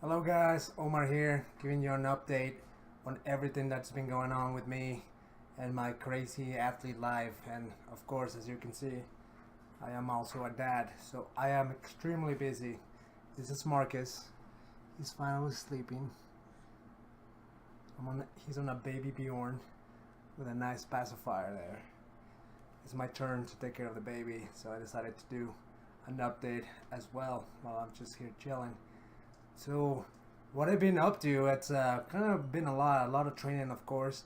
Hello guys, Omar here, giving you an update on everything that's been going on with me and my crazy athlete life. And of course, as you can see, I am also a dad, so I am extremely busy. This is Marcus. He's finally sleeping. He's on a baby Bjorn with a nice pacifier there. It's my turn to take care of the baby, so I decided to do an update as well while I'm just here chilling. So, what I've been up to, it's kind of been a lot of training, of course.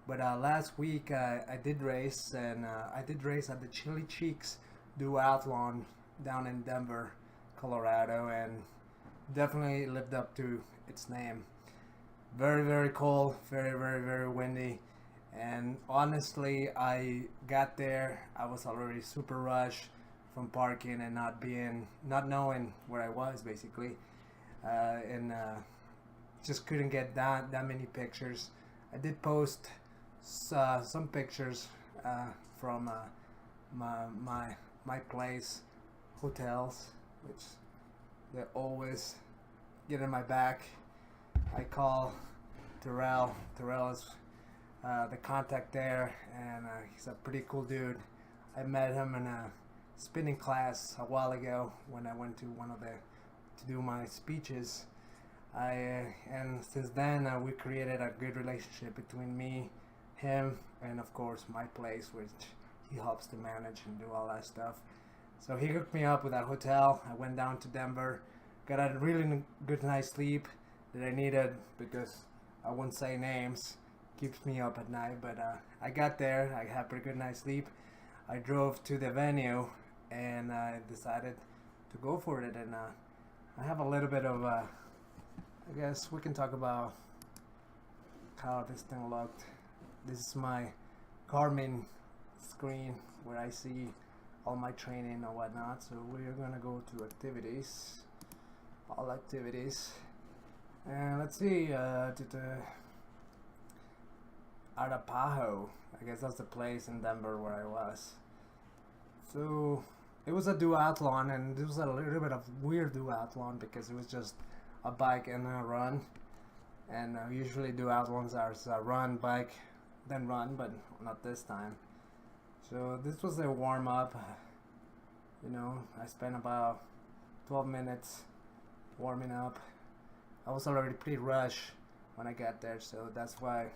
But last week I did race, and I did race at the Chili Cheeks Duathlon down in Denver, Colorado, and definitely lived up to its name. Very cold, very windy, and honestly, I got there. I was already super rushed from parking and not knowing where I was basically and just couldn't get that many pictures. I did post some pictures from my place, hotels, which they always get in my back. I call Terrell. Terrell is the contact there, and he's a pretty cool dude. I met him in a spinning class a while ago when I went to to do my speeches. And since then we created a good relationship between me, him, and of course my place, which he helps to manage and do all that stuff. So he hooked me up with that hotel. I went down to Denver, got a really good night's sleep that I needed because I won't say names. Keeps me up at night, but I got there. I had a pretty good night's sleep. I drove to the venue and I decided to go for it, and I have a little bit of I guess we can talk about how this thing looked. This is my Garmin screen where I see all my training and whatnot. So we're gonna go to activities, all activities, and let's see, to the Arapaho. I guess that's the place in Denver where I was. So it was a duathlon, and it was a little bit of weird duathlon because it was just a bike and a run. And usually duathlons are a run, bike, then run, but not this time. So this was a warm up. I spent about 12 minutes warming up. I was already pretty rushed when I got there, so that's why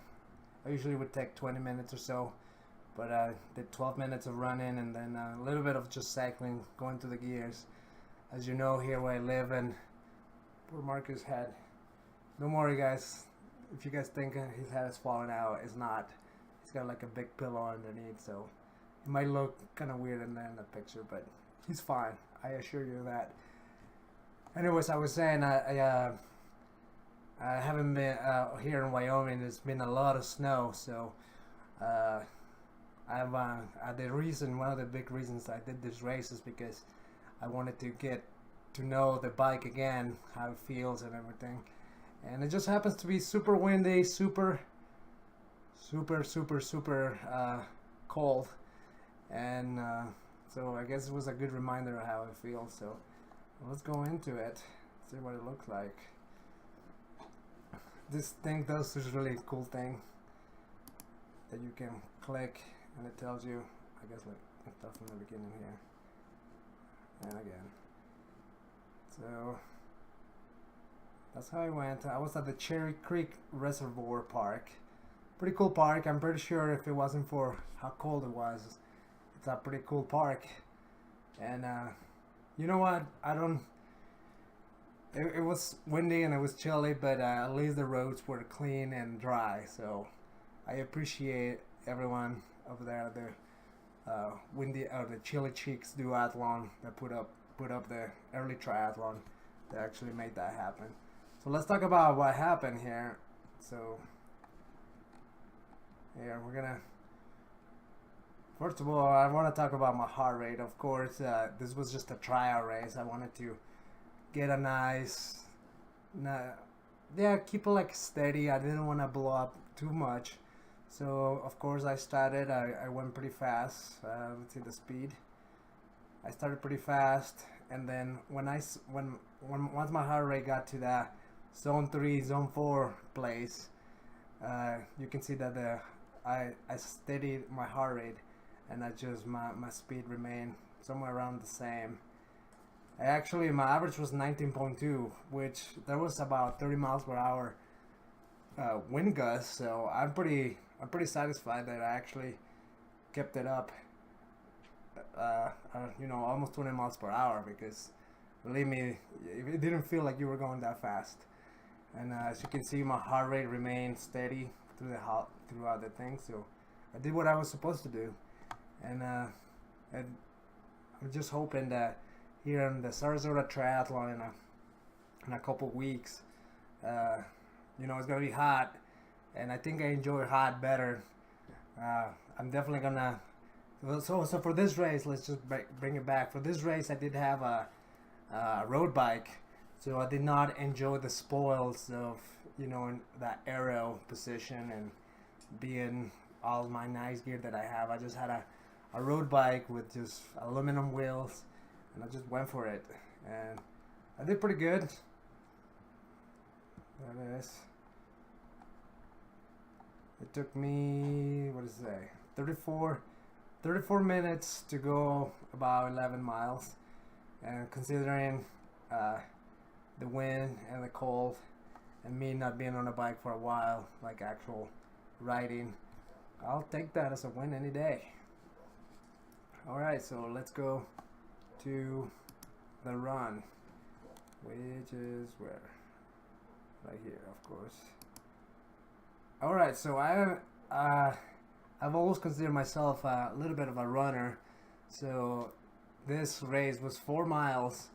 I usually would take 20 minutes or so. But I did 12 minutes of running and then a little bit of just cycling, going through the gears. As you know, here where I live, and poor Marcus' head. Don't worry, guys. If you guys think his head is falling out, it's not. He's got like a big pillow underneath, so it might look kind of weird in the picture, but he's fine. I assure you that. Anyways, I was saying I haven't been here in Wyoming. There's been a lot of snow, so I've one of the big reasons I did this race is because I wanted to get to know the bike again, how it feels and everything. And it just happens to be super windy, super cold, and so I guess it was a good reminder of how it feels. So let's go into it, see what it looks like. This thing does this really cool thing that you can click and it tells you, I guess, like stuff from the beginning here and again. So that's how I went. I was at the Cherry Creek Reservoir Park. Pretty cool park. I'm pretty sure if it wasn't for how cold it was, it's a pretty cool park. And you know what? It was windy and it was chilly, but at least the roads were clean and dry. So I appreciate everyone over there at the Chili Cheeks Duathlon that put up the early triathlon that actually made that happen. So let's talk about what happened here. So here we're gonna. First of all, I want to talk about my heart rate. Of course, this was just a trial race. I wanted to get a nice, keep it like steady. I didn't want to blow up too much. So of course I went pretty fast. Let's see the speed. I started pretty fast, and then when once my heart rate got to that zone 3, zone 4 place, you can see that I steadied my heart rate, and I just my speed remained somewhere around the same. Actually, my average was 19.2, which there was about 30 miles per hour wind gust. So I'm pretty satisfied that I actually kept it up. Almost 20 miles per hour, because believe me, it didn't feel like you were going that fast. And as you can see, my heart rate remained steady throughout the thing. So I did what I was supposed to do, and I'm just hoping that here in the Sarasota Triathlon in a couple weeks, it's gonna be hot, and I think I enjoy hot better. I'm definitely gonna. So for this race, let's just bring it back. For this race, I did have a road bike, so I did not enjoy the spoils of in that aero position and being all my nice gear that I have. I just had a road bike with just aluminum wheels, and I just went for it, and I did pretty good. There it is. It took me, what does it say, 34 minutes to go about 11 miles, and considering the wind and the cold and me not being on a bike for a while, like actual riding, I'll take that as a win any day. Alright, so let's go to the run, which is where? Right here, of course. Alright, so I've always considered myself a little bit of a runner, so this race was 4 miles,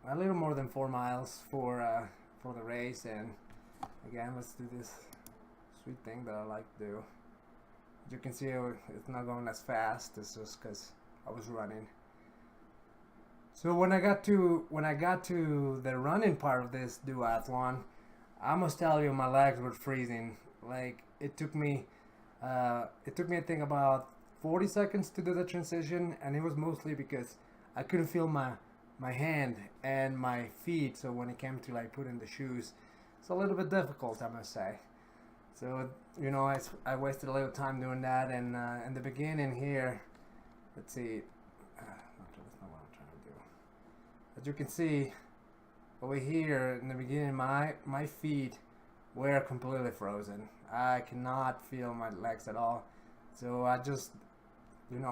a little more than 4 miles for the race. And again, let's do this sweet thing that I like to do. As you can see, it's not going as fast. It's just because I was running. So when I got to the running part of this duathlon, I must tell you, my legs were freezing. Like it took me I think about 40 seconds to do the transition, and it was mostly because I couldn't feel my hand and my feet. So when it came to like putting the shoes, it's a little bit difficult, I must say. So I wasted a little time doing that, and in the beginning here, let's see, that's not what I'm trying to do. As you can see over here in the beginning, my feet were completely frozen. I cannot feel my legs at all. So I just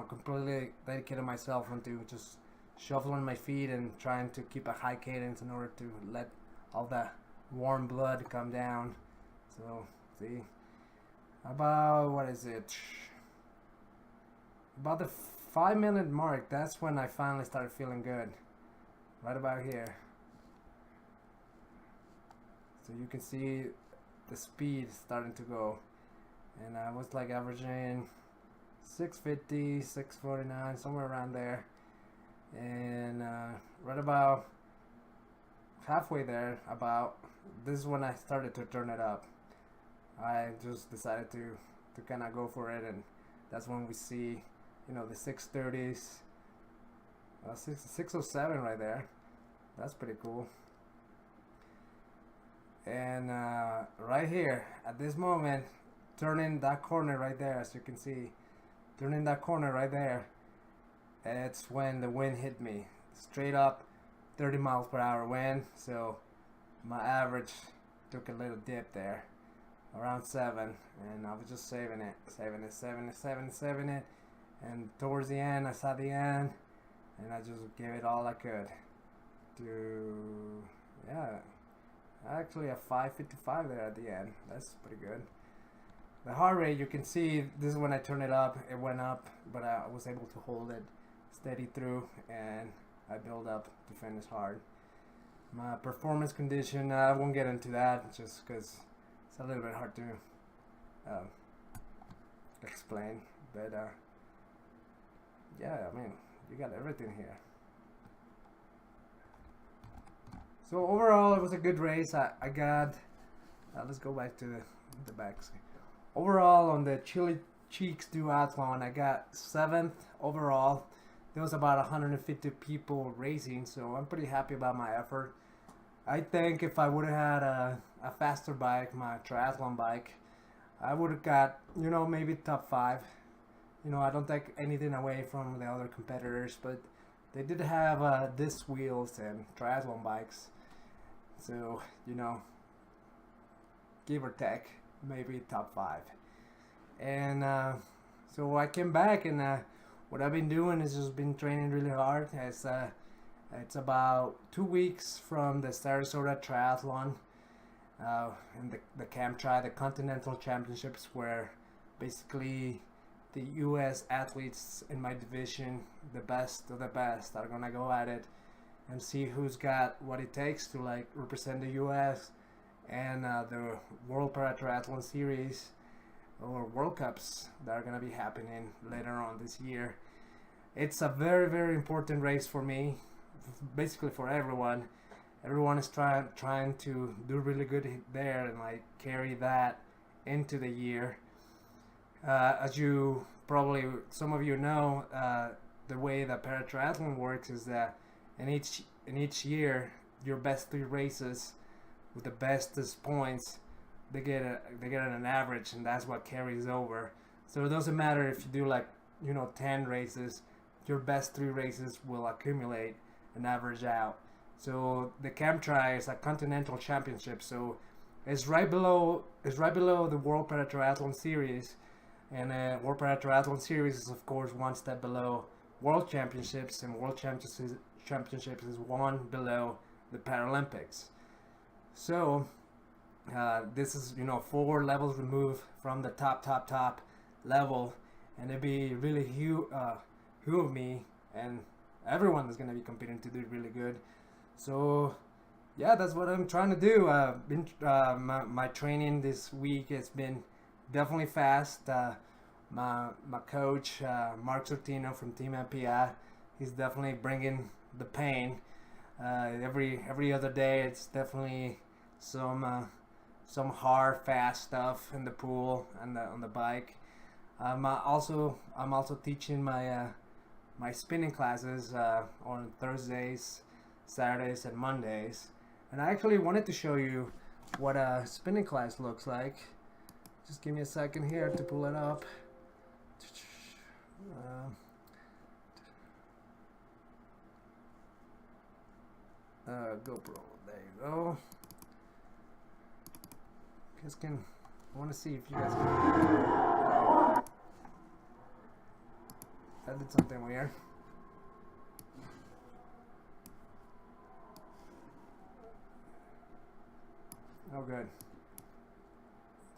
completely dedicated myself into just shuffling my feet and trying to keep a high cadence in order to let all that warm blood come down. So see, about what is it? About the 5-minute mark, that's when I finally started feeling good. Right about here. So you can see the speed starting to go, and I was like averaging 650, 649, somewhere around there. And right about halfway there, this is when I started to turn it up. I just decided to kind of go for it, and that's when we see the 630s, 607 right there. That's pretty cool. And right here at this moment, turning that corner right there, as you can see, turning that corner right there, it's when the wind hit me straight up, 30 miles per hour wind. So my average took a little dip there, around 7, and I was just saving it. And towards the end, I saw the end, and I just gave it all I could to, actually a 5:55 there at the end. That's pretty good. The heart rate, you can see, this is when I turned it up. It went up, but I was able to hold it steady through, and I built up to finish hard. My performance condition, I won't get into that just because it's a little bit hard to explain. But I mean, you got everything here. So overall, it was a good race. I got, let's go back to the backs. Overall, on the Chili Cheeks Duathlon, I got 7th overall. There was about 150 people racing, so I'm pretty happy about my effort. I think if I would have had a faster bike, my triathlon bike, I would have got, maybe top five. I don't take anything away from the other competitors, but they did have disc wheels and triathlon bikes. So, give or take, maybe top five. And so I came back, and what I've been doing is just been training really hard. It's about 2 weeks from the Sarasota Triathlon and the CAMTRI, the Continental Championships, where basically the U.S. athletes in my division, the best of the best, are gonna go at it and see who's got what it takes to like represent the U.S. and the World Paratriathlon Series or World Cups that are gonna be happening later on this year. It's a very, very important race for me, basically for everyone. Everyone is trying to do really good there and like carry that into the year. As you probably, some of you know, the way that paratriathlon works is that in each year, your best 3 races with the bestest points, they get an average, and that's what carries over. So it doesn't matter if you do like 10 races, your best 3 races will accumulate and average out. So the CAMTRI is a Continental Championship, so it's right below the World Paratriathlon Series. And World Paratriathlon Series is, of course, one step below World Championships, and World Championships is one below the Paralympics. So this is 4 levels removed from the top level, and it'd be really who of me and everyone is going to be competing to do really good. So yeah, that's what I'm trying to do. My training this week has been definitely fast. My coach, Mark Sortino from Team MPI, he's definitely bringing the pain. Every other day, it's definitely some hard, fast stuff in the pool and on the bike. I'm also teaching my spinning classes on Thursdays, Saturdays, and Mondays. And I actually wanted to show you what a spinning class looks like. Just give me a second here to pull it up. GoPro, there you go. I want to see if you guys can. That did something weird. Oh, good.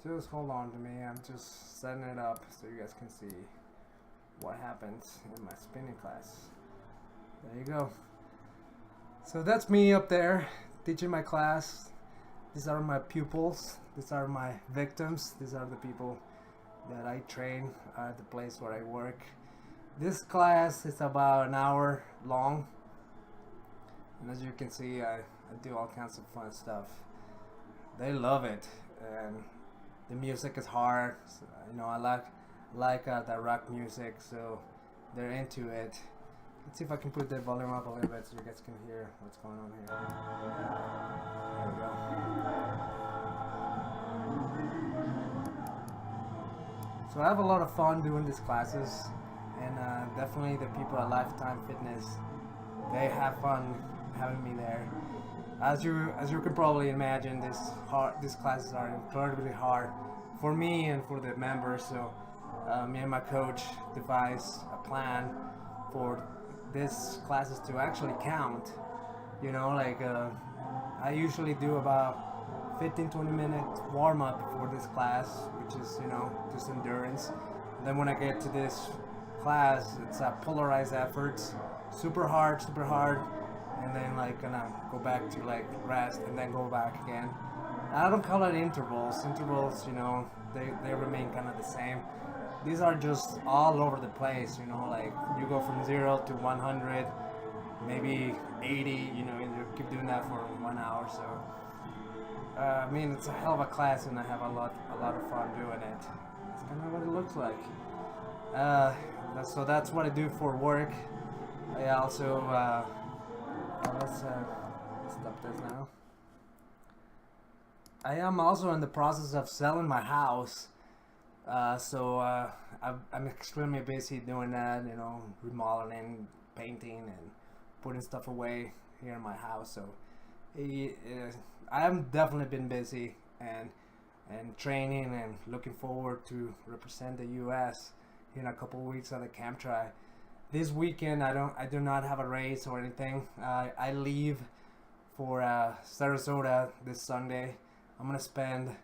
Just hold on to me. I'm just setting it up so you guys can see what happens in my spinning class. There you go. So that's me up there teaching my class. These are my pupils. These are my victims. These are the people that I train at the place where I work. This class is about an hour long, and as you can see, I do all kinds of fun stuff. They love it, and the music is hard. So, I like the rock music, so they're into it. Let's see if I can put the volume up a little bit so you guys can hear what's going on here. There we go. So I have a lot of fun doing these classes, and definitely the people at Lifetime Fitness, they have fun having me there. As you can probably imagine, these classes are incredibly hard for me and for the members. So me and my coach devised a plan for these classes to actually count. I usually do about 15-20 minute warm up before this class, which is just endurance. And then when I get to this class, it's a polarized effort, super hard, and then gonna go back to rest and then go back again. I don't call it intervals. Intervals, they remain kind of the same. These are just all over the place, you go from 0 to 100, maybe 80, and you keep doing that for 1 hour. So it's a hell of a class, and I have a lot of fun doing it. That's kind of what it looks like. So that's what I do for work. I also let's stop this now. I am also in the process of selling my house. I'm extremely busy doing that, remodeling, painting, and putting stuff away here in my house. So I have definitely been busy and training and looking forward to represent the U.S. in a couple of weeks at the CAMTRI. This weekend I do not have a race or anything. I leave for Sarasota this Sunday. I'm gonna spend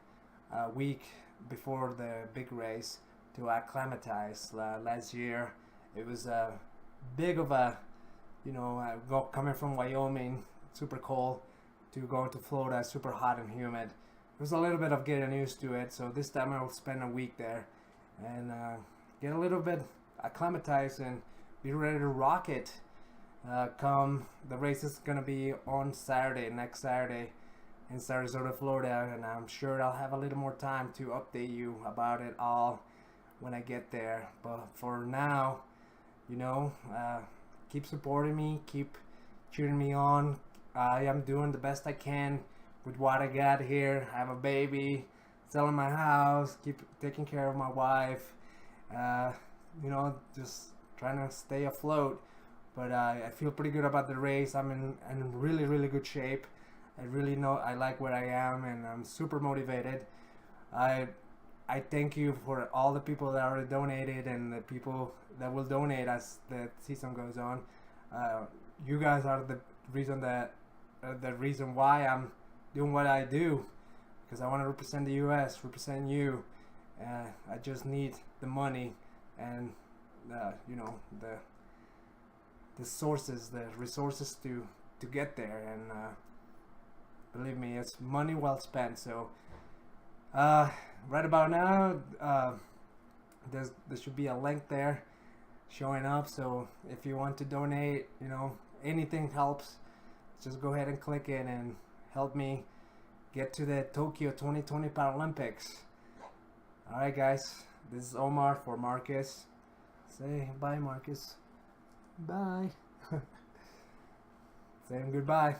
a week before the big race to acclimatize. Last year it was big of a, coming from Wyoming, super cold, to going to Florida, super hot and humid. It was a little bit of getting used to it. So this time I will spend a week there and get a little bit acclimatized and be ready to rock it. Come the race is gonna be on Saturday, next Saturday, in Sarasota, Florida, and I'm sure I'll have a little more time to update you about it all when I get there. But for now, keep supporting me, keep cheering me on. I am doing the best I can with what I got here. I have a baby, selling my house, keep taking care of my wife, just trying to stay afloat. But I feel pretty good about the race. I'm in really, really good shape. I really know I like where I am, and I'm super motivated. I thank you for all the people that already donated and the people that will donate as the season goes on. You guys are the reason why I'm doing what I do, because I want to represent the U.S., represent you. I just need the money and the sources, the resources to get there, and believe me, it's money well spent. So right about now, there should be a link there showing up. So if you want to donate, anything helps. Just go ahead and click it and help me get to the Tokyo 2020 Paralympics. Alright guys, this is Omar for Marcus. Say bye, Marcus. Bye. Saying goodbye.